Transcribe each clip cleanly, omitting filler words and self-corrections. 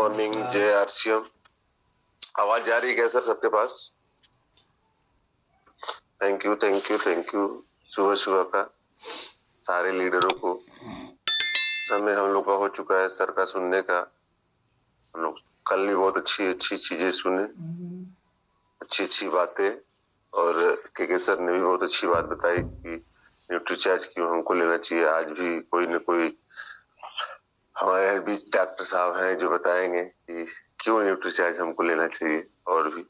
Morning जय RCM. आवाज जा रही है क्या सर सबके पास? Thank you thank you thank you. सुबह सुबह का सारे लीडरों को समय हम लोग का हो चुका है सर का सुनने का। हम लोग कल भी बहुत अच्छी अच्छी चीजें सुने, अच्छी अच्छी बातें, और के सर ने भी बहुत अच्छी बात बताई कि न्यूट्रीचार्ज क्यों हमको लेना चाहिए। आज भी कोई न कोई हमारे बीच डॉक्टर साहब हैं जो बताएंगे कि क्यों न्यूट्रीचार्ज हमको लेना चाहिए। और भी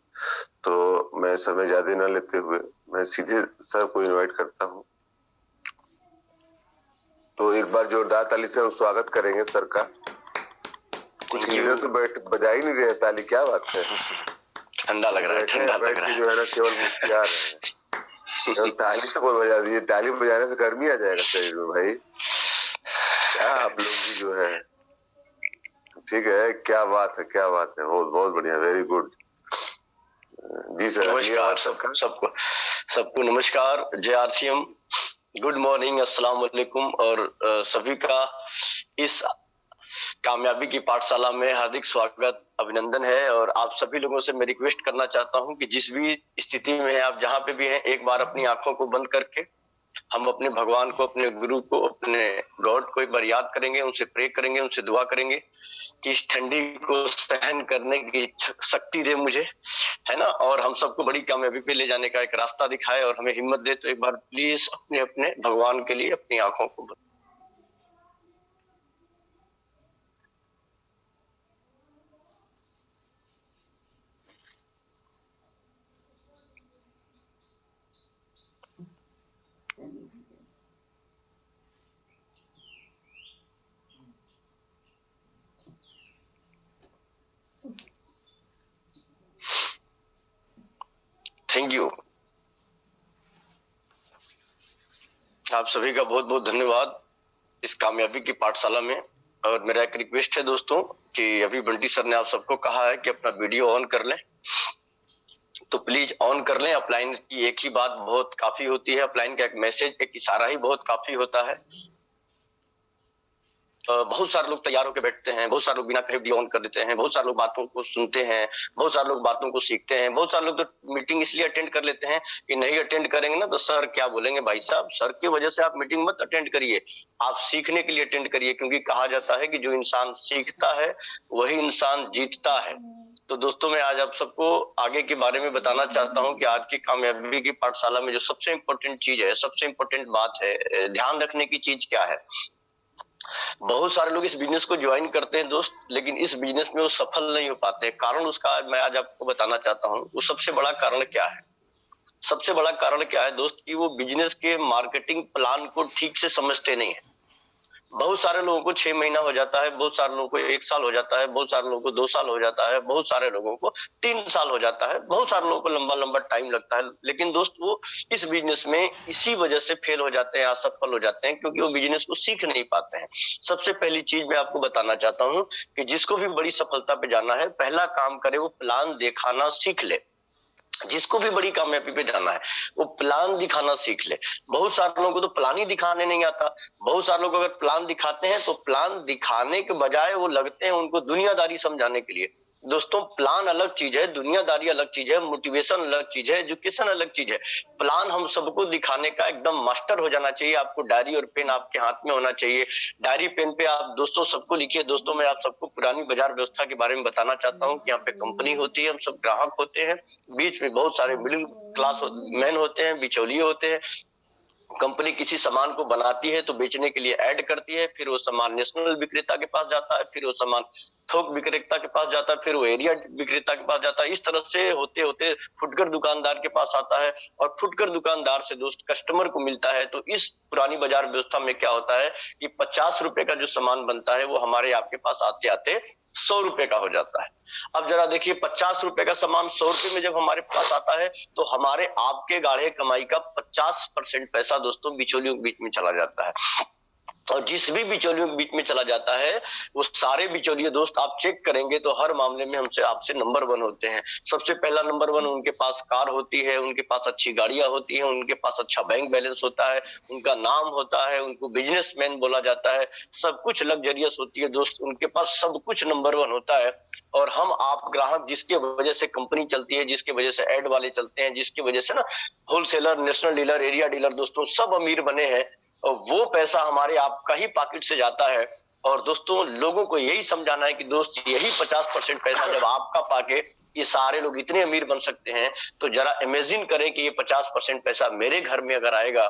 तो मैं समय ज्यादा न लेते हुए मैं सीधे सर को इनवाइट करता हूँ। तो एक बार जोरदार ताली से हम स्वागत करेंगे सर का। कुछ लीडर तो बजा ही नहीं रहे ताली, क्या बात है? ठंडा लग रहा है, ठंडा लग रहा है। जो है ना केवल मुस्कुरा रहे हैं। ताली तो कोई बजा दीजिए, ताली बजाने से गर्मी आ जाएगा शरीर में भाई। क्या आप लोग भी जो है, ठीक है, क्या बात है, क्या बात है, बहुत बहुत बढ़िया, वेरी गुड जी सर। नमस्कार सबको नमस्कार, जय आरसीएम, गुड मॉर्निंग, अस्सलाम वालेकुम। और सभी का इस कामयाबी की पाठशाला में हार्दिक स्वागत, अभिनंदन है। और आप सभी लोगों से मैं रिक्वेस्ट करना चाहता हूं कि जिस भी स्थिति में है आप, जहां पे भी हैं, एक बार अपनी आंखों को बंद करके हम अपने भगवान को, अपने गुरु को, अपने गॉड को एक बार याद करेंगे, उनसे प्रे करेंगे, उनसे दुआ करेंगे कि इस ठंडी को सहन करने की शक्ति दे मुझे, है ना, और हम सबको बड़ी कामयाबी पे ले जाने का एक रास्ता दिखाए और हमें हिम्मत दे। तो एक बार प्लीज अपने अपने भगवान के लिए अपनी आंखों को बंद। थैंक यू, आप सभी का बहुत बहुत धन्यवाद इस कामयाबी की पाठशाला में। और मेरा एक रिक्वेस्ट है दोस्तों कि अभी बंटी सर ने आप सबको कहा है कि अपना वीडियो ऑन कर लें, तो प्लीज ऑन कर लें। अपलाइन की एक ही बात बहुत काफी होती है, अपलाइन का एक मैसेज, एक इशारा ही बहुत काफी होता है। बहुत सारे लोग तैयार होकर बैठते हैं, बहुत सारे लोग बिना कहे वीडियो ऑन कर देते हैं, बहुत सारे लोग बातों को सुनते हैं, बहुत सारे लोग बातों को सीखते हैं, बहुत सारे लोग तो मीटिंग इसलिए अटेंड कर लेते हैं कि नहीं अटेंड करेंगे ना तो सर क्या बोलेंगे। भाई साहब, सर की वजह से आप मीटिंग मत अटेंड करिए, आप सीखने के लिए अटेंड करिए, क्योंकि कहा जाता है कि जो इंसान सीखता है वही इंसान जीतता है। तो दोस्तों, मैं आज आप सबको आगे के बारे में बताना चाहता हूं कि आज की कामयाबी की पाठशाला में जो सबसे इंपॉर्टेंट चीज है, सबसे इंपॉर्टेंट बात है, ध्यान रखने की चीज क्या है। बहुत सारे लोग इस बिजनेस को ज्वाइन करते हैं दोस्त, लेकिन इस बिजनेस में वो सफल नहीं हो पाते। कारण उसका मैं आज आपको बताना चाहता हूं। वो सबसे बड़ा कारण क्या है? सबसे बड़ा कारण क्या है दोस्त, कि वो बिजनेस के मार्केटिंग प्लान को ठीक से समझते नहीं है। बहुत सारे लोगों को 6 महीना हो जाता है, बहुत सारे लोगों को 1 साल हो जाता है, बहुत सारे लोगों को 2 साल हो जाता है, बहुत सारे लोगों को 3 साल हो जाता है, बहुत सारे लोगों को लंबा लंबा टाइम लगता है। लेकिन दोस्त, वो इस बिजनेस में इसी वजह से फेल हो जाते हैं, असफल हो जाते हैं, क्योंकि वो बिजनेस को सीख नहीं पाते हैं। सबसे पहली चीज मैं आपको बताना चाहता हूँ कि जिसको भी बड़ी सफलता पे जाना है, पहला काम करे वो प्लान दिखाना सीख ले। जिसको भी बड़ी कामयाबी पे जाना है वो प्लान दिखाना सीख ले। बहुत सारे लोगों को तो प्लान ही दिखाने नहीं आता। बहुत सारे लोग अगर प्लान दिखाते हैं तो प्लान दिखाने के बजाय वो लगते हैं उनको दुनियादारी समझाने के लिए। दोस्तों, प्लान अलग चीज है, दुनियादारी अलग चीज है, मोटिवेशन अलग चीज है, एजुकेशन अलग चीज है। प्लान हम सबको दिखाने का एकदम मास्टर हो जाना चाहिए। आपको डायरी और पेन आपके हाथ में होना चाहिए। डायरी पेन पे आप दोस्तों सबको लिखिए। दोस्तों, मैं आप सबको पुरानी बाजार व्यवस्था के बारे में बताना चाहता हूँ कि यहाँ पे कंपनी होती है, हम सब ग्राहक होते हैं, बीच में बहुत सारे मिडिल क्लास मैन होते हैं, बिचौलिए होते हैं। कंपनी किसी सामान को बनाती है तो बेचने के लिए ऐड करती है, फिर वो सामान नेशनल विक्रेता के पास जाता है, फिर वो सामान थोक विक्रेता के पास जाता है, फिर वो एरिया विक्रेता के पास जाता है। इस तरह से होते होते फुटकर दुकानदार के पास आता है, और फुटकर दुकानदार से दोस्त कस्टमर को मिलता है। तो इस पुरानी बाजार व्यवस्था में क्या होता है कि 50 रुपए का जो सामान बनता है वो हमारे आपके पास आते आते 100 रुपए का हो जाता है। अब जरा देखिए, 50 रुपए का सामान 100 रुपए में जब हमारे पास आता है तो हमारे आपके गाढ़े कमाई का 50% पैसा दोस्तों बिचौलियों के बीच में चला जाता है। और जिस भी बिचौलियों के बीच में चला जाता है वो सारे बिचौलिए दोस्त आप चेक करेंगे तो हर मामले में हमसे आपसे नंबर 1 होते हैं। सबसे पहला नंबर 1, उनके पास कार होती है, उनके पास अच्छी गाड़ियां होती हैं, उनके पास अच्छा बैंक बैलेंस होता है, उनका नाम होता है, उनको बिजनेसमैन बोला जाता है, सब कुछ लग्जरियस होती है दोस्त, उनके पास सब कुछ नंबर 1 होता है। और हम आप ग्राहक जिसके वजह से कंपनी चलती है, जिसके वजह से एड वाले चलते हैं, जिसकी वजह से ना wholesaler, national dealer, area dealer दोस्तों सब अमीर बने हैं, और वो पैसा हमारे आपका ही पॉकेट से जाता है। और दोस्तों लोगों को यही समझाना है कि दोस्त यही 50% पैसा जब आपका पाके ये सारे लोग इतने अमीर बन सकते हैं, तो जरा इमेजिन करें कि ये 50% पैसा मेरे घर में अगर आएगा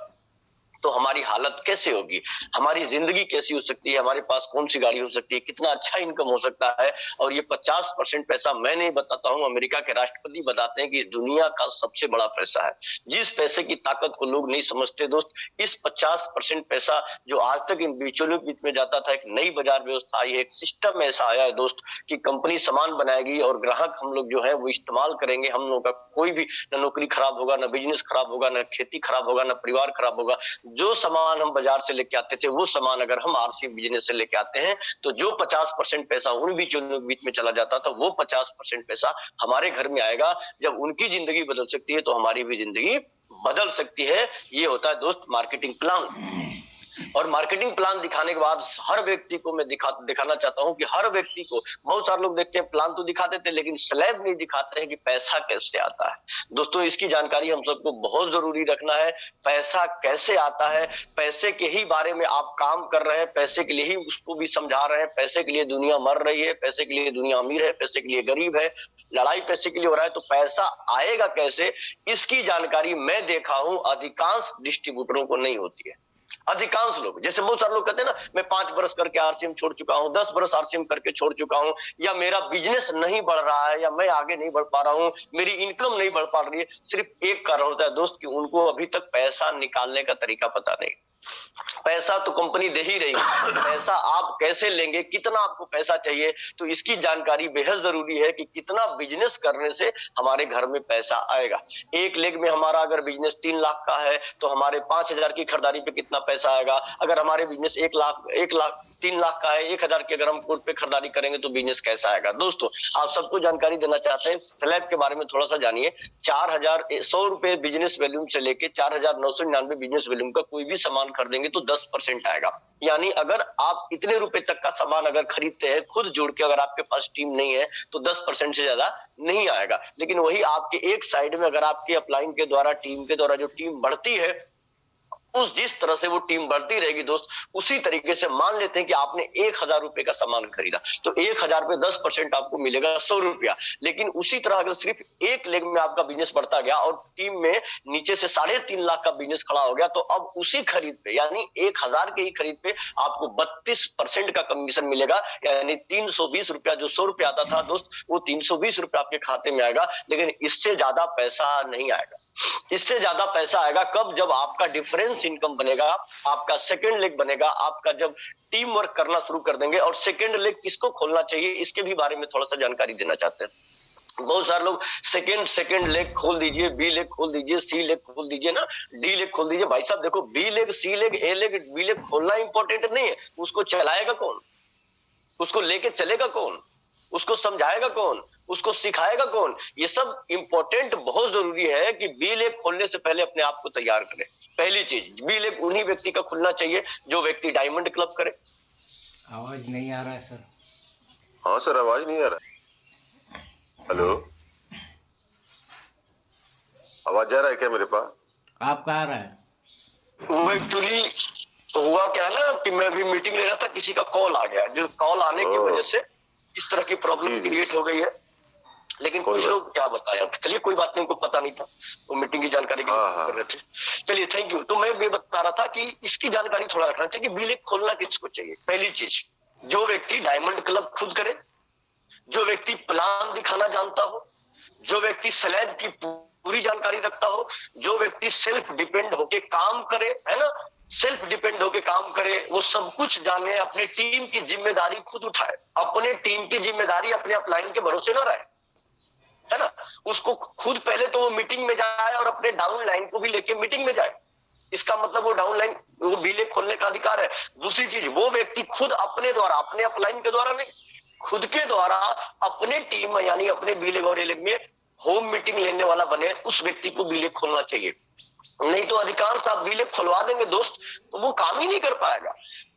तो हमारी हालत कैसे होगी, हमारी जिंदगी कैसी हो सकती है, हमारे पास कौन सी गाड़ी हो सकती है, कितना अच्छा इनकम हो सकता है। और ये 50% पैसा मैं नहीं बताता हूं, अमेरिका के राष्ट्रपति बताते हैं कि दुनिया का सबसे बड़ा पैसा है। जिस पैसे की ताकत को लोग नहीं समझते दोस्त, इस 50% पैसा जो आज तक इन बिचौलियों के बीच में जाता था, एक नई बाजार व्यवस्था आई है, एक सिस्टम ऐसा आया है दोस्त कि कंपनी सामान बनाएगी और ग्राहक हम लोग जो है वो इस्तेमाल करेंगे। हम लोग का कोई भी न नौकरी खराब होगा, न बिजनेस खराब होगा, न खेती खराब होगा, न परिवार खराब होगा। जो सामान हम बाजार से लेके आते थे वो सामान अगर हम आरसी बिजनेस से लेके आते हैं तो जो 50% पैसा उन बिचौलियों के बीच में चला जाता था वो 50% पैसा हमारे घर में आएगा। जब उनकी जिंदगी बदल सकती है तो हमारी भी जिंदगी बदल सकती है। ये होता है दोस्त मार्केटिंग प्लान। और मार्केटिंग प्लान दिखाने के बाद हर व्यक्ति को मैं दिखाना चाहता हूं कि हर व्यक्ति को, बहुत सारे लोग देखते हैं प्लान तो दिखा देते हैं लेकिन स्लैब नहीं दिखाते हैं कि पैसा कैसे आता है। दोस्तों इसकी जानकारी हम सबको बहुत जरूरी रखना है। पैसा कैसे आता है, पैसे के ही बारे में आप काम कर रहे हैं, पैसे के लिए ही उसको भी समझा रहे हैं, पैसे के लिए दुनिया मर रही है, पैसे के लिए दुनिया अमीर है, पैसे के लिए गरीब है, लड़ाई पैसे के लिए हो रहा है, तो पैसा आएगा कैसे, इसकी जानकारी मैं देखा हूं अधिकांश डिस्ट्रीब्यूटरों को नहीं होती है। अधिकांश लोग, जैसे बहुत सारे लोग कहते हैं ना मैं 5 बरस करके आरसीएम छोड़ चुका हूं, 10 बरस आरसीएम करके छोड़ चुका हूं, या मेरा बिजनेस नहीं बढ़ रहा है, या मैं आगे नहीं बढ़ पा रहा हूं, मेरी इनकम नहीं बढ़ पा रही है। सिर्फ एक कारण होता है दोस्त कि उनको अभी तक पैसा निकालने का तरीका पता नहीं। पैसा तो कंपनी दे ही रही है, पैसा आप कैसे लेंगे, कितना आपको पैसा चाहिए, तो इसकी जानकारी बेहद जरूरी है कि कितना बिजनेस करने से हमारे घर में पैसा आएगा। एक लेग में हमारा अगर बिजनेस 3 लाख का है तो हमारे 5,000 की खरीदारी पे कितना पैसा आएगा। अगर हमारे बिजनेस 1 लाख 3 लाख का है, 1,000 की अगर हम कोर्ट पे खरीदारी करेंगे तो बिजनेस कैसा आएगा। दोस्तों आप सबको जानकारी देना चाहते हैं, स्लैब के बारे में थोड़ा सा जानिए। 4,100 रुपए बिजनेस वैल्यूम से लेके 4,999 बिजनेस वैल्यूम का कोई भी सामान खरीदेंगे तो 10% आएगा। यानी अगर आप इतने रुपए तक का सामान अगर खरीदते हैं खुद जोड़ के, अगर आपके पास टीम नहीं है तो 10% से ज्यादा नहीं आएगा। लेकिन वही आपके एक साइड में अगर आपके अपलाइन के द्वारा, टीम के द्वारा जो टीम बढ़ती है, उस जिस तरह से वो टीम बढ़ती रहेगी दोस्त, उसी तरीके से मान लेते हैं कि आपने 1,000 रुपए का सामान खरीदा तो 1,000 पे 10% आपको मिलेगा 100 रुपया। लेकिन उसी तरह अगर सिर्फ एक लेग में आपका बिजनेस बढ़ता गया और टीम में नीचे से 3.5 लाख का बिजनेस खड़ा हो गया, तो अब उसी खरीद पे यानी 1,000 के ही खरीद पे आपको 32% का कमीशन मिलेगा। यानी 320 रुपया, जो 100 रुपया आता था दोस्त, वो 320 रुपया आपके खाते में आएगा। लेकिन इससे ज्यादा पैसा नहीं आएगा। इससे ज्यादा पैसा आएगा कब, जब आपका डिफरेंस इनकम बनेगा, आपका सेकंड लेग बनेगा, आपका जब टीम वर्क करना शुरू कर देंगे। और सेकंड लेग किसको खोलना चाहिए इसके भी बारे में थोड़ा सा जानकारी देना चाहते हैं। बहुत सारे लोग सेकंड लेग खोल दीजिए, बी लेग खोल दीजिए, सी लेग खोल दीजिए ना, डी लेग खोल दीजिए। भाई साहब देखो, बी लेग, सी लेग, ए लेग, बी लेग खोलना इंपॉर्टेंट नहीं है, उसको चलाएगा कौन, उसको लेके चलेगा कौन, उसको समझाएगा कौन, उसको सिखाएगा कौन, ये सब इंपॉर्टेंट बहुत जरूरी है कि बी लेग खोलने से पहले अपने आप को तैयार करें। पहली चीज, बी लेग उन्हीं व्यक्ति का खुलना चाहिए जो व्यक्ति डायमंड क्लब करे। आवाज नहीं आ रहा है सर। हाँ सर, आवाज नहीं आ रहा। हेलो, आवाज जा रहा है क्या मेरे पास? आपका आ रहा है। वो एक्चुअली हुआ क्या है ना कि मैं अभी मीटिंग ले रहा था, किसी का कॉल आ गया, जो कॉल आने की वजह से इस तरह की प्रॉब्लम क्रिएट हो गई है। लेकिन कुछ लोग क्या बताया, चलिए कोई बात नहीं, उनको पता नहीं था, वो मीटिंग की जानकारी के लिए कर रहे थे। चलिए थैंक यू। तो मैं ये बता रहा था कि इसकी जानकारी थोड़ा रखना चाहिए कि बी लेग खोलना किसको चाहिए। पहली चीज, जो व्यक्ति डायमंड क्लब खुद करे, जो व्यक्ति प्लान दिखाना जानता हो, जो व्यक्ति स्लैब की पूरी जानकारी रखता हो, जो व्यक्ति सेल्फ डिपेंड होके काम करे, है ना, सेल्फ डिपेंड होके काम करे, वो सब कुछ जाने, अपने टीम की जिम्मेदारी खुद उठाए, अपने टीम की जिम्मेदारी अपने अपलाइन के भरोसे न रहे, है ना, उसको खुद पहले तो वो मीटिंग में जाए और अपने डाउन लाइन को भी लेके मीटिंग में जाए। इसका मतलब वो डाउनलाइन वो बिले खोलने का अधिकार है। दूसरी चीज, वो व्यक्ति खुद अपने द्वारा, अपने अपलाइन के द्वारा नहीं, खुद के द्वारा अपने टीम में यानी अपने बीलेग और एलेग में होम मीटिंग लेने वाला बने, उस व्यक्ति को बीलेग खोलना चाहिए। नहीं तो अधिकांश आप बीलेग खुलवा देंगे दोस्त तो वो काम ही नहीं कर पाएगा।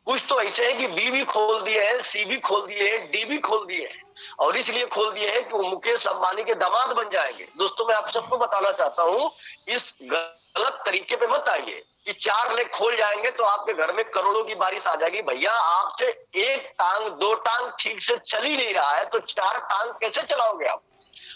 कुछ तो ऐसे है कि बी भी खोल दिए हैं, सी भी खोल दिए हैं, डी भी खोल दिए हैं, और इसलिए खोल दिए हैं कि वो मुकेश अंबानी के दामाद बन जाएंगे। दोस्तों मैं आप सबको बताना चाहता हूं, इस गलत तरीके पे मत आइए कि 4 लेग खोल जाएंगे तो आपके घर में करोड़ों की बारिश आ जाएगी। भैया आपसे एक टांग 2 टांग ठीक से चल ही नहीं रहा है तो 4 टांग कैसे चलाओगे आप?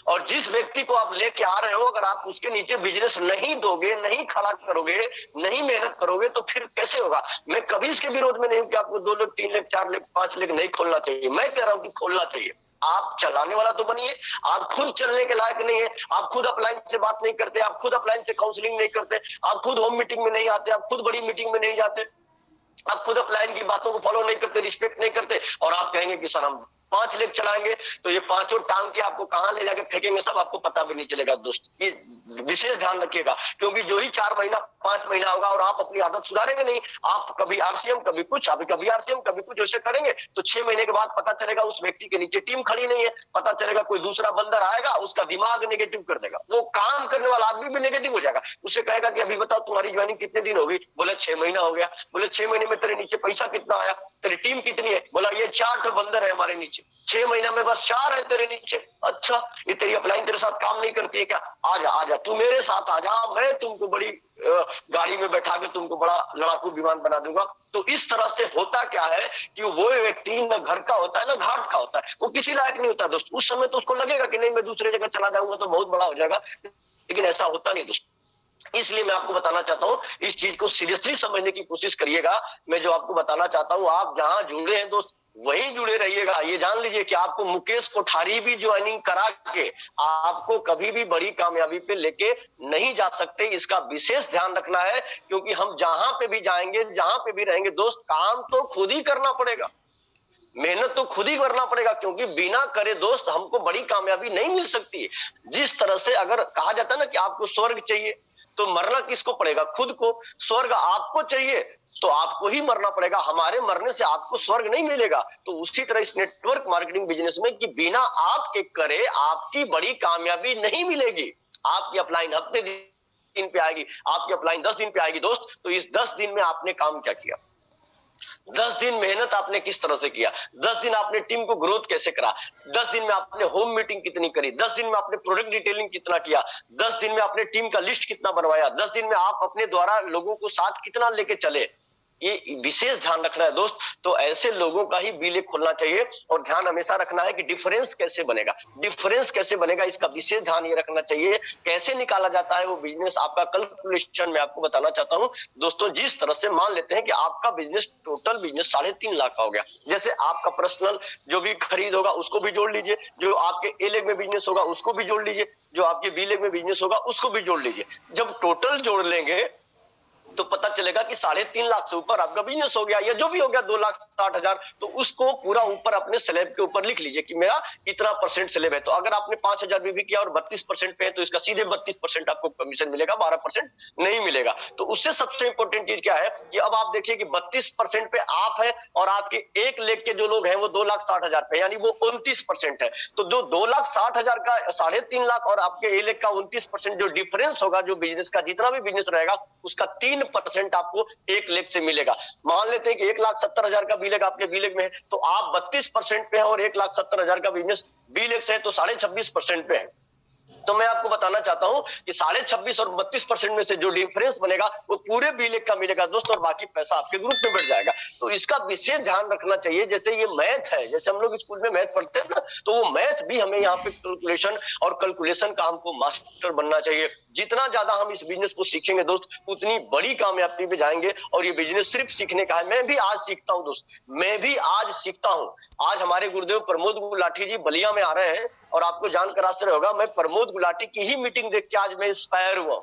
और जिस व्यक्ति को आप लेके आ रहे हो, अगर आप उसके नीचे बिजनेस नहीं दोगे, नहीं खड़ा करोगे, नहीं मेहनत करोगे तो फिर कैसे होगा? मैं कभी इसके विरोध में नहीं हूं कि आपको 2 लेग 3 लेग 4 लेग 5 लेग नहीं खोलना चाहिए। मैं कह रहा हूं कि खोलना चाहिए। आप चलाने वाला तो बनिए। आप खुद चलने के लायक नहीं है, आप खुद अपलाइन से बात नहीं करते, आप खुद अपलाइन से काउंसलिंग नहीं करते, आप खुद होम मीटिंग में नहीं आते, आप खुद बड़ी मीटिंग में नहीं जाते, आप खुद अपलाइन की बातों को फॉलो नहीं करते, रिस्पेक्ट नहीं करते, और आप कहेंगे कि सर हम 5 लेग चलाएंगे तो ये 5 टांग के आपको कहां ले जाके फेंकेंगे सब आपको पता भी नहीं चलेगा। दोस्त ये विशेष ध्यान रखिएगा, क्योंकि जो ही 4 महीना 5 महीना होगा और आप अपनी आदत सुधारेंगे नहीं, आप कभी आरसीएम कभी कुछ, अभी कभी आरसीएम कभी कुछ ऐसे करेंगे तो 6 महीने के बाद पता चलेगा उस व्यक्ति के नीचे टीम खड़ी नहीं है, पता चलेगा कोई दूसरा बंदर आएगा, उसका दिमाग नेगेटिव कर देगा, वो काम करने वाला आदमी भी नेगेटिव हो जाएगा। उससे कहेगा कि अभी बताओ तुम्हारी ज्वाइनिंग कितने दिन हो गई? बोले 6 महीना हो गया। बोले 6 महीने में तेरे नीचे पैसा कितना आया? तेरी टीम कितनी है? बोला ये 4 बंदर है हमारे नीचे, 6 महीना में बस 4 है तेरे नीचे। अच्छा, ये तेरी अपलाइन तेरे साथ काम नहीं करती है क्या? आजा आजा तू मेरे साथ आजा, मैं तुमको बड़ी गाड़ी में बैठा के तुमको बड़ा लड़ाकू विमान बना दूंगा। तो इस तरह से होता क्या है कि वो व्यक्ति न घर का होता है ना घाट का होता है, वो किसी लायक नहीं होता दोस्त। उस समय तो उसको लगेगा कि नहीं मैं दूसरे जगह चला जाऊंगा तो बहुत बड़ा हो जाएगा, लेकिन ऐसा होता नहीं दोस्त। इसलिए मैं आपको बताना चाहता हूं, इस चीज को सीरियसली समझने की कोशिश करिएगा। मैं जो आपको बताना चाहता हूं, आप जहां जुड़े हैं दोस्त वहीं जुड़े रहिएगा। ये जान लीजिए कि आपको मुकेश कोठारी भी ज्वाइनिंग करा के आपको कभी भी बड़ी कामयाबी पे लेके नहीं जा सकते। इसका विशेष ध्यान रखना है, क्योंकि हम जहां पे भी जाएंगे, जहां पे भी रहेंगे दोस्त, काम तो खुद ही करना पड़ेगा, मेहनत तो खुद ही करना पड़ेगा, क्योंकि बिना करे दोस्त हमको बड़ी कामयाबी नहीं मिल सकती है। जिस तरह से अगर कहा जाता है ना कि आपको स्वर्ग चाहिए तो मरना किसको पड़ेगा? खुद को। स्वर्ग आपको चाहिए तो आपको ही मरना पड़ेगा, हमारे मरने से आपको स्वर्ग नहीं मिलेगा। तो उसी तरह इस नेटवर्क मार्केटिंग बिजनेस में कि बिना आपके करे आपकी बड़ी कामयाबी नहीं मिलेगी। आपकी अपलाइन हफ्ते दिन पे आएगी, आपकी अपलाइन 10 दिन पे आएगी दोस्त। तो इस 10 दिन में आपने काम क्या किया? 10 दिन मेहनत आपने किस तरह से किया? 10 दिन आपने टीम को ग्रोथ कैसे करा? 10 दिन में आपने होम मीटिंग कितनी करी? 10 दिन में आपने प्रोडक्ट डिटेलिंग कितना किया? 10 दिन में आपने टीम का लिस्ट कितना बनवाया? 10 दिन में आप अपने द्वारा लोगों को साथ कितना लेके चले? ये विशेष ध्यान रखना है दोस्त। तो ऐसे लोगों का ही बीले खोलना चाहिए, और ध्यान हमेशा रखना है कि डिफरेंस कैसे बनेगा, डिफरेंस कैसे बनेगा इसका विशेष ध्यान ये रखना चाहिए। कैसे निकाला जाता है वो बिजनेस आपका कैलकुलेशन में आपको बताना चाहता हूं दोस्तों। जिस तरह से मान लेते हैं कि आपका बिजनेस टोटल बिजनेस 3.5 लाख का हो गया, जैसे आपका पर्सनल जो भी खरीद होगा उसको भी जोड़ लीजिए, जो आपके ए लेग में बिजनेस होगा उसको भी जोड़ लीजिए, जो आपके बी लेग में बिजनेस होगा उसको भी जोड़ लीजिए। जब टोटल जोड़ लेंगे तो पता चलेगा कि 3.5 लाख से ऊपर आपका बिजनेस हो गया, या जो भी हो गया 2,60,000। तो उसको पूरा ऊपर अपने स्लैब के ऊपर लिख लीजिए कि मेरा इतना % स्लैब है। तो अगर आपने 5,000 भी किया और 32% पे है तो इसका सीधे 32% आपको कमीशन मिलेगा, 12% नहीं मिलेगा। तो उससे सबसे इंपॉर्टेंट चीज क्या है कि अब आप देखिए कि 32% पे आप है और आपके 1 लेख के जो लोग हैं वो 2,60,000 पे, यानी वो 29% है। तो जो 2,60,000 का 3.5 लाख और आपके 1 लेख का 29% जो डिफरेंस होगा, जो बिजनेस का जितना भी बिजनेस रहेगा उसका 3% आपको 1 लेख से मिलेगा। मान लेते हैं कि 1,70,000 का बी लेग आपके बी लेग में है, तो आप 32% पे है और 1,70,000 का बिजनेस बी लेग से है तो 26.5% पे है। तो मैं आपको बताना चाहता हूं कि 26.5 और 32% में से जो डिफरेंस बनेगा वो पूरे बी लेग का मिलेगा दोस्तों, और बाकी पैसा आपके ग्रुप में बढ़ जाएगा। तो इसका विशेष ध्यान रखना चाहिए। जैसे ये मैथ है, जैसे हम लोग स्कूल में मैथ पढ़ते हैं ना, तो वो मैथ भी हमें यहाँ पे कैलकुलेशन और कैलकुलेशन का हमको मास्टर बनना चाहिए। जितना ज्यादा हम इस बिजनेस को सीखेंगे दोस्त, उतनी बड़ी कामयाबी पे जाएंगे। और ये बिजनेस सिर्फ सीखने का है। मैं भी आज सीखता हूँ दोस्त, मैं भी आज सीखता हूँ। आज हमारे गुरुदेव प्रमोद गुलाटी जी बलिया में आ रहे हैं, और आपको जानकर आश्चर्य होगा, मैं प्रमोद गुलाटी की ही मीटिंग देख के आज मैं इंस्पायर हुआ।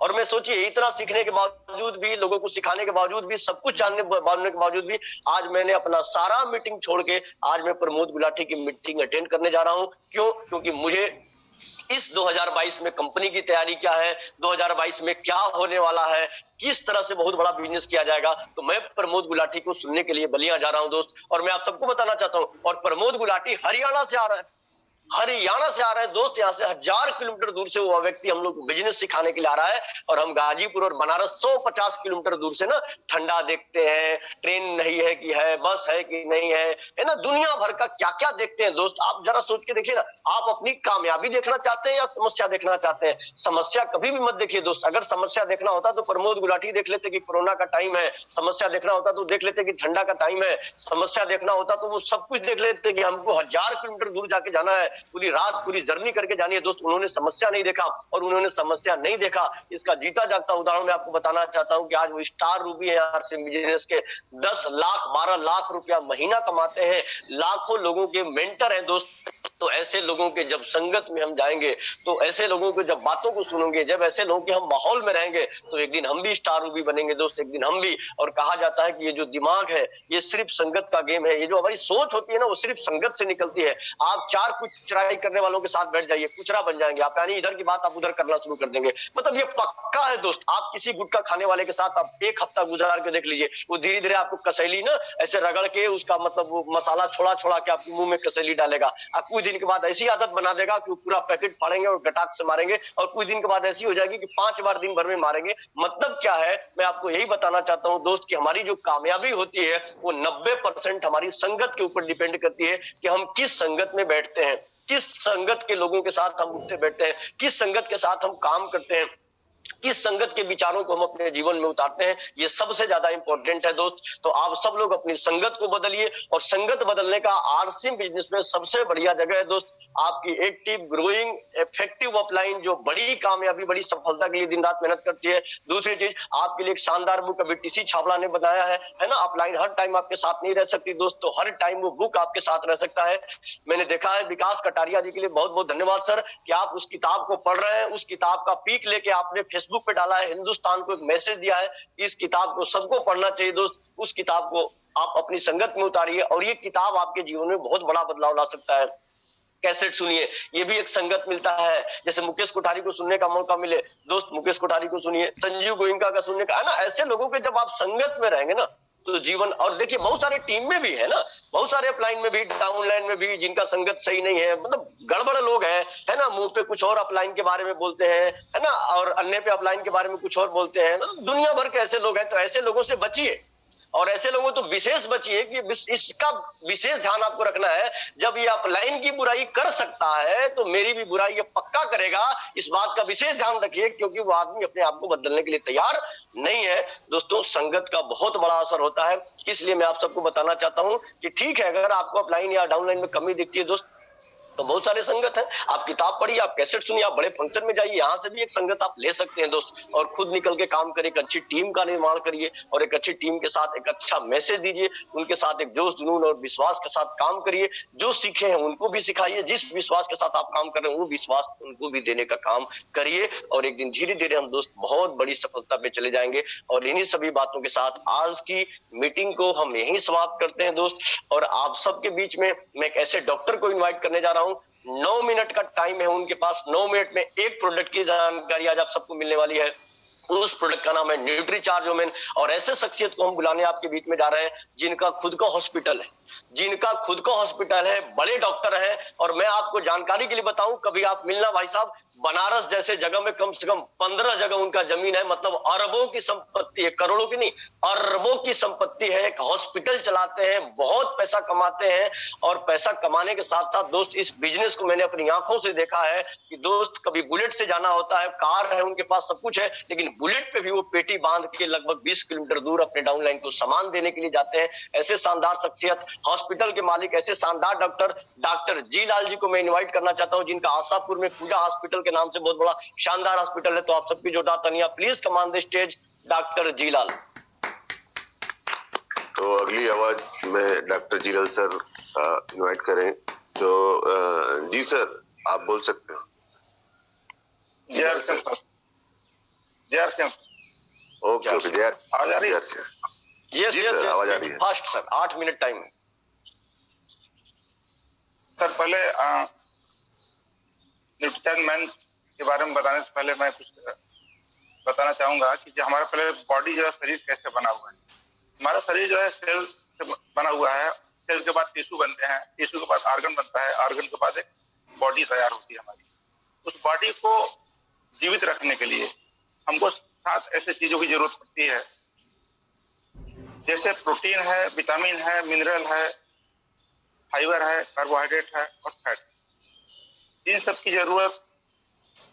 और मैं सोचिए इतना सीखने के बावजूद भी, लोगों को सिखाने के बावजूद भी, सब कुछ जानने के बावजूद भी, आज मैंने अपना सारा मीटिंग छोड़ के आज मैं प्रमोद गुलाटी की मीटिंग अटेंड करने जा रहा हूं। क्यों? क्योंकि मुझे इस 2022 में कंपनी की तैयारी क्या है, 2022 में क्या होने वाला है, किस तरह से बहुत बड़ा बिजनेस किया जाएगा। तो मैं प्रमोद गुलाटी को सुनने के लिए बलिया जा रहा हूं दोस्त, और मैं आप सबको बताना चाहता हूं, और प्रमोद गुलाटी हरियाणा से आ रहा है, हरियाणा से आ रहे हैं दोस्त। यहाँ से 1000 किलोमीटर दूर से वो व्यक्ति हम लोग बिजनेस सिखाने के लिए आ रहा है, और हम गाजीपुर और बनारस 150 किलोमीटर दूर से ना ठंडा देखते हैं, ट्रेन नहीं है कि है, बस है कि नहीं है ना, दुनिया भर का क्या क्या देखते हैं दोस्त। आप जरा सोच के देखिए ना, आप अपनी कामयाबी देखना चाहते हैं या समस्या देखना चाहते हैं? समस्या कभी भी मत देखिए दोस्त। अगर समस्या देखना होता तो प्रमोद गुलाटी देख लेते कि कोरोना का टाइम है, समस्या देखना होता तो देख लेते कि ठंडा का टाइम है, समस्या देखना होता तो वो सब कुछ देख लेते कि हमको 1000 किलोमीटर दूर जाके जाना है, पूरी रात पूरी जर्नी करके जानी है दोस्त। उन्होंने समस्या नहीं देखा, और उन्होंने समस्या नहीं देखा इसका जीता जागता उदाहरण मैं आपको बताना चाहता हूं कि आज वो स्टार रूबी है यार से बिजनेस के, 10 लाख 12 लाख रुपया महीना कमाते हैं, लाखों लोगों के मेंटर हैं दोस्त। तो ऐसे लोगों के जब संगत में हम जाएंगे, तो ऐसे लोगों के जब बातों को सुनेंगे, जब ऐसे लोगों के हम माहौल में रहेंगे, तो एक दिन हम भी स्टार रूबी बनेंगे दोस्त, एक दिन हम भी। और कहा जाता है कि ये जो दिमाग है ये सिर्फ संगत का गेम है, ये जो हमारी सोच होती है ना वो सिर्फ संगत से निकलती है। आप 4 कुचराई करने वालों के साथ बैठ जाइए, कुचरा बन जाएंगे आप, यानी इधर की बात आप उधर करना शुरू कर देंगे। मतलब ये पक्का है दोस्त। आप किसी गुटखा खाने वाले के साथ आप 1 हफ्ता गुजार के देख लीजिए, वो धीरे धीरे आपको कसैली ना ऐसे रगड़ के उसका मतलब वो मसाला छोड़ा छोड़ा के आपके मुंह में कसैली डालेगा, और कुछ दिन के बाद ऐसी आदत बना देगा कि पूरा पैकेट फाड़ेंगे और गटाक से मारेंगे, और कुछ दिन के बाद ऐसी हो जाएगी कि 5 बार दिन भर में मारेंगे। मतलब क्या है, मैं आपको यही बताना चाहता हूं दोस्त कि हमारी जो कामयाबी होती है वो 90% हमारी संगत के ऊपर डिपेंड करती है कि हम किस संगत में बैठते हैं, किस संगत के लोगों के साथ हम उठते बैठते हैं, किस संगत के साथ हम काम करते हैं, किस संगत के विचारों को हम अपने जीवन में उतारते हैं। ये सबसे ज्यादा इंपॉर्टेंट है दोस्त। तो आप सब लोग अपनी संगत को बदलिए, और संगत बदलने का आरसीएम बिजनेस में सबसे बढ़िया जगह है दोस्त आपकी एक्टिव ग्रोइंग इफेक्टिव अपलाइन, जो बड़ी कामयाबी बड़ी सफलता के लिए दिन रात मेहनत करती है। दूसरी चीज, आपके लिए एक शानदार बुक अभी टीसी छावड़ा ने बनाया है ना। अपलाइन हर टाइम आपके साथ नहीं रह सकती दोस्त, तो हर टाइम वो बुक आपके साथ रह सकता है। मैंने देखा है, विकास कटारिया जी के लिए बहुत बहुत धन्यवाद सर कि आप उस किताब को पढ़ रहे हैं। उस किताब का पीक लेके आपने फेसबुक पे डाला है, हिंदुस्तान को एक मैसेज दिया है कि इस किताब को सबको पढ़ना चाहिए दोस्त। उस किताब को आप अपनी संगत में उतारिए, और ये किताब आपके जीवन में बहुत बड़ा बदलाव ला सकता है। कैसेट सुनिए, ये भी एक संगत मिलता है। जैसे मुकेश कोठारी को सुनने का मौका मिले दोस्त, मुकेश कोठारी को सुनिए, संजीव गोयनका का सुनने का, है ना। ऐसे लोगों के जब आप संगत में रहेंगे ना तो जीवन, और देखिए बहुत सारे टीम में भी है ना, बहुत सारे अपलाइन में भी, डाउनलाइन में भी, जिनका संगत सही नहीं है, मतलब गड़बड़ लोग हैं, है ना। मुंह पे कुछ और अपलाइन के बारे में बोलते हैं, है ना, और अन्य पे अपलाइन के बारे में कुछ और बोलते हैं, दुनिया भर के ऐसे लोग हैं। तो ऐसे लोगों से बचिए, और ऐसे लोगों तो विशेष बचिए कि इसका विशेष ध्यान आपको रखना है। जब ये अपलाइन की बुराई कर सकता है तो मेरी भी बुराई ये पक्का करेगा, इस बात का विशेष ध्यान रखिए, क्योंकि वो आदमी अपने आप को बदलने के लिए तैयार नहीं है। दोस्तों, संगत का बहुत बड़ा असर होता है, इसलिए मैं आप सबको बताना चाहता हूं कि ठीक है, अगर आपको अपलाइन या डाउनलाइन में कमी दिखती है दोस्त, तो बहुत सारे संगत हैं। आप किताब पढ़िए, आप कैसेट सुनिए, आप बड़े फंक्शन में जाइए, यहाँ से भी एक संगत आप ले सकते हैं दोस्त, और खुद निकल के काम करिए, एक अच्छी टीम का निर्माण करिए, और एक अच्छी टीम के साथ एक अच्छा मैसेज दीजिए, उनके साथ एक जोश जुनून और विश्वास के साथ काम करिए। जो सीखे हैं उनको भी सिखाइए, जिस विश्वास के साथ आप काम कर रहे हैं वो विश्वास उनको भी देने का काम करिए, और एक दिन धीरे धीरे हम दोस्त बहुत बड़ी सफलता पे चले जाएंगे। और इन्हीं सभी बातों के साथ आज की मीटिंग को हम यहीं समाप्त करते हैं दोस्त। और आप सबके बीच में मैं एक ऐसे डॉक्टर को इन्वाइट करने जा रहा हूं, 9 मिनट का टाइम है उनके पास, 9 मिनट में एक प्रोडक्ट की जानकारी आज आप सबको मिलने वाली है। उस प्रोडक्ट का नाम है न्यूट्रीचार्ज वुमेन। और ऐसे शख्सियत को हम बुलाने आपके बीच में जा रहे हैं जिनका खुद का हॉस्पिटल है, जिनका खुद का हॉस्पिटल है, बड़े डॉक्टर हैं। और मैं आपको जानकारी के लिए बताऊं, कभी आप मिलना भाई साहब, बनारस जैसे जगह में कम से कम 15 जगह उनका जमीन है, मतलब अरबों की संपत्ति है, करोड़ों की नहीं, अरबों की संपत्ति है। एक हॉस्पिटल चलाते हैं, बहुत पैसा कमाते हैं। और पैसा कमाने के साथ साथ दोस्त, इस बिजनेस को मैंने अपनी आंखों से देखा है कि दोस्त, कभी बुलेट से जाना होता है, कार है उनके पास, सब कुछ है, लेकिन बुलेट पे भी वो पेटी बांध के लगभग 20 किलोमीटर दूर अपने डाउनलाइन को सामान देने के लिए जाते हैं। ऐसे शानदार शख्सियत, हॉस्पिटल के मालिक, ऐसे शानदार डॉक्टर जी लाल जी को मैं इनवाइट करना चाहता हूं, जिनका आशापुर में पूजा हॉस्पिटल के नाम से बहुत बड़ा शानदार हॉस्पिटल है। तो आप सबकी जोरदार तालियां, please come on the stage doctor ji Lal. तो अगली आवाज में डॉक्टर जीलाल सर इनवाइट करें। तो जी सर, आप बोल सकते हैं। ओके ओके, आवाज आ रही है? जी सर, आवाज आ रही है। फास्ट सर, 8 मिनट टाइम है सर। पहले न्यूट्रिशन मैन के बारे में बताने से पहले मैं कुछ बताना चाहूंगा कि जो हमारा पहले बॉडी जो है, शरीर कैसे बना हुआ है। हमारा शरीर जो है सेल से बना हुआ है। सेल के बाद टिश्यू बनते हैं, टिश्यू के बाद ऑर्गन बनता है, ऑर्गन के बाद एक बॉडी तैयार होती है हमारी। उस बॉडी को जीवित रखने के लिए हमको 7 ऐसे चीजों की जरूरत पड़ती है, जैसे प्रोटीन है, विटामिन है, मिनरल है, फाइबर है, कार्बोहाइड्रेट है और फैट। इन सब की जरूरत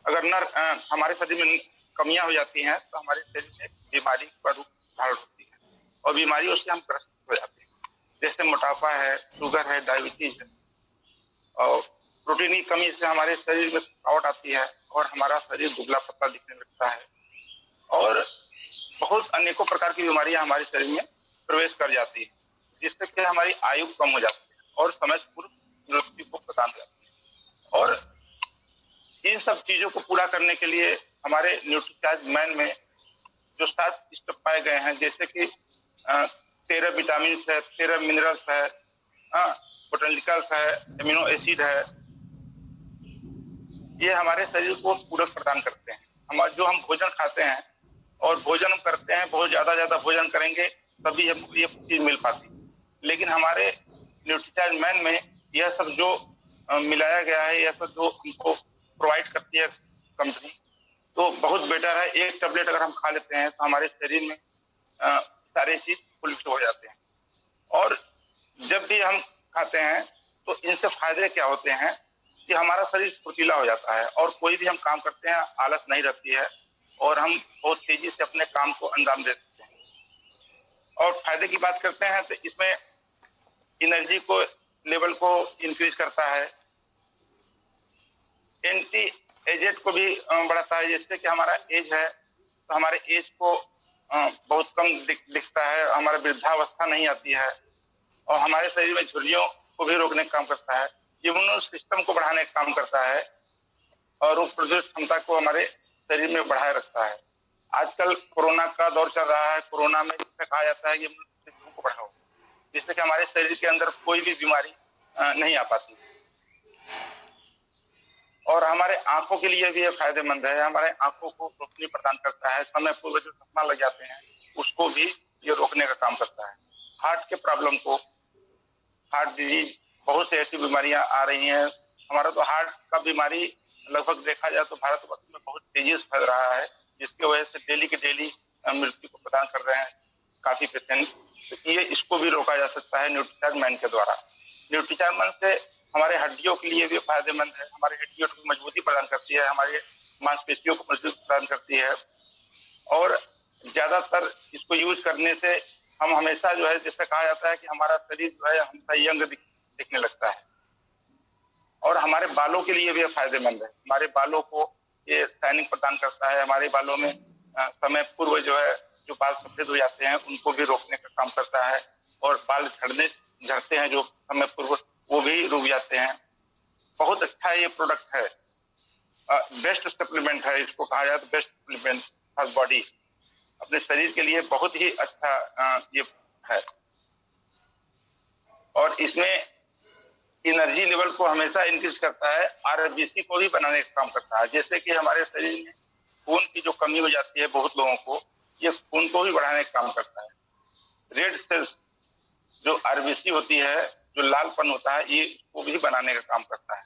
अगर न हमारे शरीर में कमियां हो जाती हैं तो हमारे शरीर में बीमारी का रूप धारण होती है और बीमारियों से हम ग्रस्त हो जाते हैं, जैसे मोटापा है, शुगर है, डायबिटीज है। और प्रोटीन की कमी से हमारे शरीर में थकावट आती है और हमारा शरीर दुबला पतला दिखने लगता है और बहुत अनेकों प्रकार की बीमारियां हमारे शरीर में प्रवेश कर जाती है, जिससे कि हमारी आयु कम हो जाती है और समय पूर्व मृत्यु को प्रदान करती है। और इन सब चीजों को पूरा करने के लिए हमारे न्यूट्रीचार्ज मैन में जो 7 स्टेप पाए गए हैं, जैसे कि 13 विटामिन है, 13 मिनरल्स है, बोटैनिकल्स है, एमिनो एसिड है, ये हमारे शरीर को पूरक प्रदान करते हैं। जो हम भोजन खाते हैं और भोजन करते हैं, बहुत ज्यादा भोजन करेंगे तभी हमको ये चीज मिल पाती है। लेकिन हमारे न्यूट्रीचार्ज मैन में यह सब जो मिलाया गया है, यह सब जो हमको प्रोवाइड करती है कंपनी, तो बहुत बेटर है। एक टेबलेट अगर हम खा लेते हैं तो हमारे शरीर में सारे चीज फुलफिल हो जाते हैं। और जब भी हम खाते हैं तो इनसे फायदे क्या होते हैं कि हमारा शरीर फुर्तीला हो जाता है और कोई भी हम काम करते हैं आलस नहीं रहती है और हम बहुत तेजी से अपने काम को अंजाम दे सकते हैं। और फायदे की बात करते हैं तो इसमें एनर्जी को लेवल को इंक्रीज करता है, एंटी एजेड को भी बढ़ाता है, जिससे कि हमारा एज है तो हमारे एज को बहुत कम दिखता है, हमारा वृद्धावस्था नहीं आती है और हमारे शरीर में झुर्रियों को भी रोकने का काम करता है, इम्यून सिस्टम को बढ़ाने का काम करता है और रोग प्रतिरोधक क्षमता को हमारे शरीर में बढ़ाए रखता है। आजकल कोरोना का दौर चल रहा है, कोरोना में जिससे कहा जाता है कि इम्यून सिस्टम को बढ़ाओ, जिससे कि हमारे शरीर के अंदर कोई भी बीमारी नहीं आ पाती। और हमारे आंखों के लिए भी ये फायदेमंद है, हमारे आंखों को रोशनी प्रदान करता है, समय पूर्व जो चश्मा लग जाते हैं उसको भी ये रोकने का काम करता है। हार्ट के प्रॉब्लम को, हार्ट डिजीज, बहुत से ऐसी बीमारियां आ रही हैं। हमारा तो हार्ट का बीमारी लगभग देखा जाए तो भारतवर्ष में बहुत तेजी से फैल रहा है, जिसकी वजह से डेली के डेली मृत्यु को प्रदान कर रहे हैं काफी पेशेंट। तो ये इसको भी रोका जा सकता है न्यूट्रीचार्ज मैन के द्वारा। न्यूट्रीचार्ज मैन से हमारे हड्डियों के लिए भी फायदेमंद है, हमारी हड्डियों को मजबूती प्रदान करती है, हमारे मांसपेशियों को मजबूती प्रदान करती है। और ज्यादातर इसको यूज करने से हम हमेशा जो है, जैसे कहा जाता है कि हमारा शरीर जो है हमेशा यंग दिखने लगता है। और हमारे बालों के लिए भी फायदेमंद है, हमारे बालों को ये शाइनिंग प्रदान करता है, हमारे बालों में समय पूर्व जो है जो बाल सफेद हो जाते हैं उनको भी रोकने का काम करता है और बाल झड़ते हैं जो समय पूर्व वो भी रुक जाते हैं। बहुत अच्छा ये प्रोडक्ट है, बेस्ट सप्लीमेंट है, इसको कहा जाए तो बेस्ट सप्लीमेंट फॉर बॉडी, अपने शरीर के लिए बहुत ही अच्छा ये है। और इसमें एनर्जी लेवल को हमेशा इंक्रीज करता है, आरबीसी को भी बनाने का काम करता है, जैसे कि हमारे शरीर में खून की जो कमी हो जाती है बहुत लोगों को, ये खून को भी बढ़ाने का काम करता है। रेड सेल्स जो आरबीसी होती है, जो लालपन होता है, ये इसको भी बनाने का काम करता है।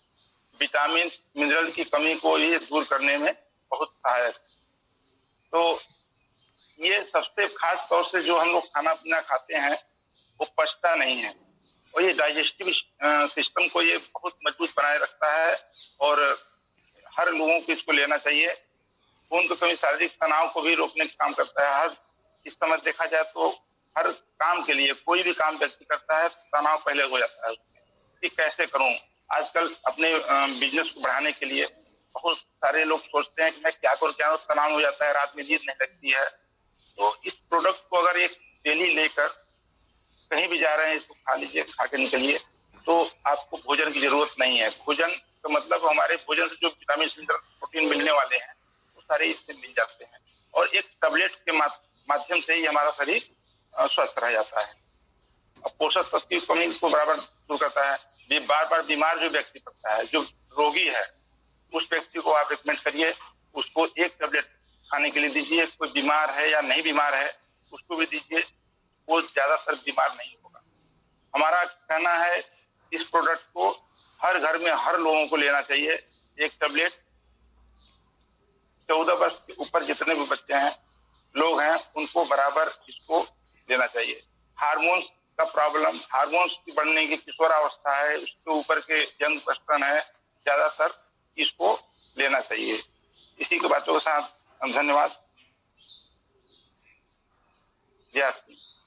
विटामिन मिनरल की कमी को ये दूर करने में बहुत सहायक है। तो ये सबसे खास तौर से जो हम लोग खाना पीना खाते हैं वो पचता नहीं है और ये डाइजेस्टिव सिस्टम को ये बहुत मजबूत बनाए रखता है और हर लोगों को इसको लेना चाहिए। खून की कमी शारीरिक तनाव को भी रोकने का काम करता है। हर इस समय देखा जाए तो हर काम के लिए, कोई भी काम व्यक्ति करता है तनाव पहले हो जाता है कि कैसे करूं। आजकल अपने बिजनेस को बढ़ाने के लिए बहुत सारे लोग सोचते हैं कि मैं क्या करूं, क्या तनाव हो जाता है, रात में नींद नहीं लगती है। तो इस प्रोडक्ट को अगर एक डेली लेकर कहीं भी जा रहे हैं, इसको खा लीजिए, खा के निकलिए, तो आपको भोजन की जरूरत नहीं है। भोजन का मतलब हमारे भोजन से जो विटामिन प्रोटीन मिलने वाले हैं वो सारे इससे मिल जाते हैं और एक टैबलेट के माध्यम से ही हमारा शरीर स्वस्थ रह जाता है। और पोषक तत्व की कमी को बराबर दूर करता है। बार बार बीमार जो व्यक्ति पड़ता है, जो रोगी है, उस व्यक्ति को आप रिकमेंड करिए, उसको एक टेबलेट खाने के लिए दीजिए। कोई बीमार है या नहीं बीमार है उसको भी दीजिए, वो ज्यादातर बीमार नहीं होगा। हमारा कहना है इस प्रोडक्ट को हर घर में हर लोगों को लेना चाहिए। एक टेबलेट 14 वर्ष के ऊपर जितने भी बच्चे हैं लोग हैं उनको बराबर इसको लेना चाहिए। हार्मोन्स का प्रॉब्लम, हार्मोन्स की बढ़ने की किशोरावस्था है, उसके ऊपर के यंग पर्सन है, ज्यादातर इसको लेना चाहिए। इसी के बातों के साथ धन्यवाद।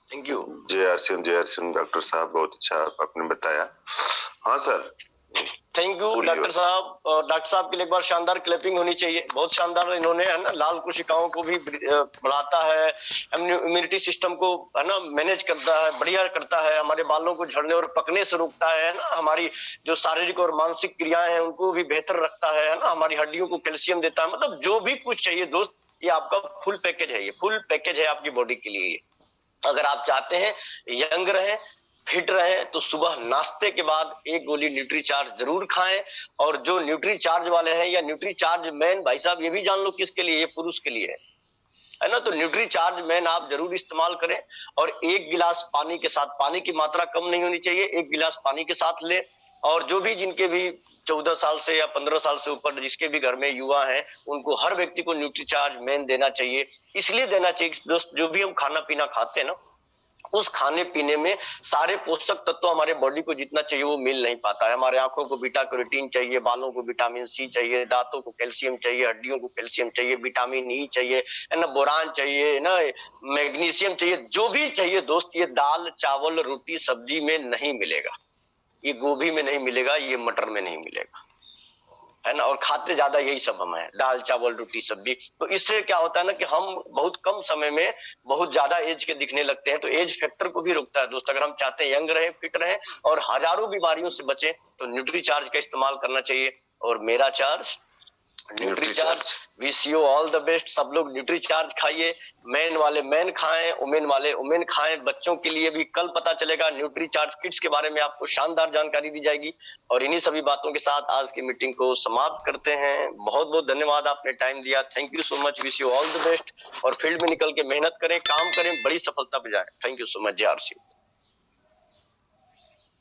Thank you. जय आरसीएम डॉक्टर साहब, बहुत अच्छा आपने बताया। हाँ सर, थैंक यू डॉक्टर साहब। डॉक्टर साहब के लिए एक बार शानदार क्लैपिंग होनी चाहिए। बहुत शानदार इन्होंने है ना लाल कोशिकाओं को भी बढ़ाता है, इम्यूनिटी सिस्टम को है ना मैनेज करता है, बढ़िया करता है, हमारे बालों को झड़ने और पकने से रोकता है ना, हमारी जो शारीरिक और मानसिक क्रियाएं हैं उनको भी बेहतर रखता है ना, हमारी हड्डियों को कैल्शियम देता है। मतलब जो भी कुछ चाहिए दोस्त, ये आपका फुल पैकेज है, ये फुल पैकेज है आपकी बॉडी के लिए। अगर आप चाहते हैं यंग रहे, फिट रहे, तो सुबह नाश्ते के बाद एक गोली न्यूट्रीचार्ज जरूर खाएं। और जो न्यूट्रीचार्ज वाले हैं या न्यूट्रीचार्ज मैन, भाई साहब ये भी जान लो किसके लिए, ये पुरुष के लिए है ना। तो न्यूट्रीचार्ज मैन आप जरूर इस्तेमाल करें और एक गिलास पानी के साथ, पानी की मात्रा कम नहीं होनी चाहिए, एक गिलास पानी के साथ ले। और जो भी जिनके भी 14 साल से या 15 साल से ऊपर जिसके भी घर में युवा हैं, उनको हर व्यक्ति को न्यूट्रीचार्ज मैन देना चाहिए। इसलिए देना चाहिए दोस्त, जो भी हम खाना पीना खाते हैं ना, उस खाने पीने में सारे पोषक तत्व हमारे बॉडी को जितना चाहिए वो मिल नहीं पाता है। हमारे आंखों को बीटा कैरोटीन चाहिए, बालों को विटामिन सी चाहिए, दांतों को कैल्शियम चाहिए, हड्डियों को कैल्शियम चाहिए, विटामिन ई चाहिए है ना, बोरान चाहिए ना, मैग्नीशियम चाहिए, जो भी चाहिए दोस्त, ये दाल चावल रोटी सब्जी में नहीं मिलेगा, ये गोभी में नहीं मिलेगा, ये मटर में नहीं मिलेगा है ना। और खाते ज्यादा यही सब हम हैं, दाल चावल रोटी सब्जी। तो इससे क्या होता है ना कि हम बहुत कम समय में बहुत ज्यादा एज के दिखने लगते हैं। तो एज फैक्टर को भी रोकता है दोस्त। अगर हम चाहते हैं यंग रहे, फिट रहे और हजारों बीमारियों से बचें, तो न्यूट्रीचार्ज का इस्तेमाल करना चाहिए। और मेरा charge Nutricharge, wish you all the best. सब लोग न्यूट्रीचार्ज खाइए, मैन वाले मैन खाएं, वुमेन वाले वुमेन खाएं। बच्चों के लिए भी कल पता चलेगा न्यूट्रीचार्ज किड्स के बारे में, आपको शानदार जानकारी दी जाएगी। और इन्हीं सभी बातों के साथ आज की मीटिंग को समाप्त करते हैं। बहुत बहुत धन्यवाद, आपने टाइम दिया, thank you so much, wish you all the best. और फील्ड में निकल के मेहनत करें, काम करें, बड़ी सफलता पे जाएं। Thank you so much. जय आरसीएम।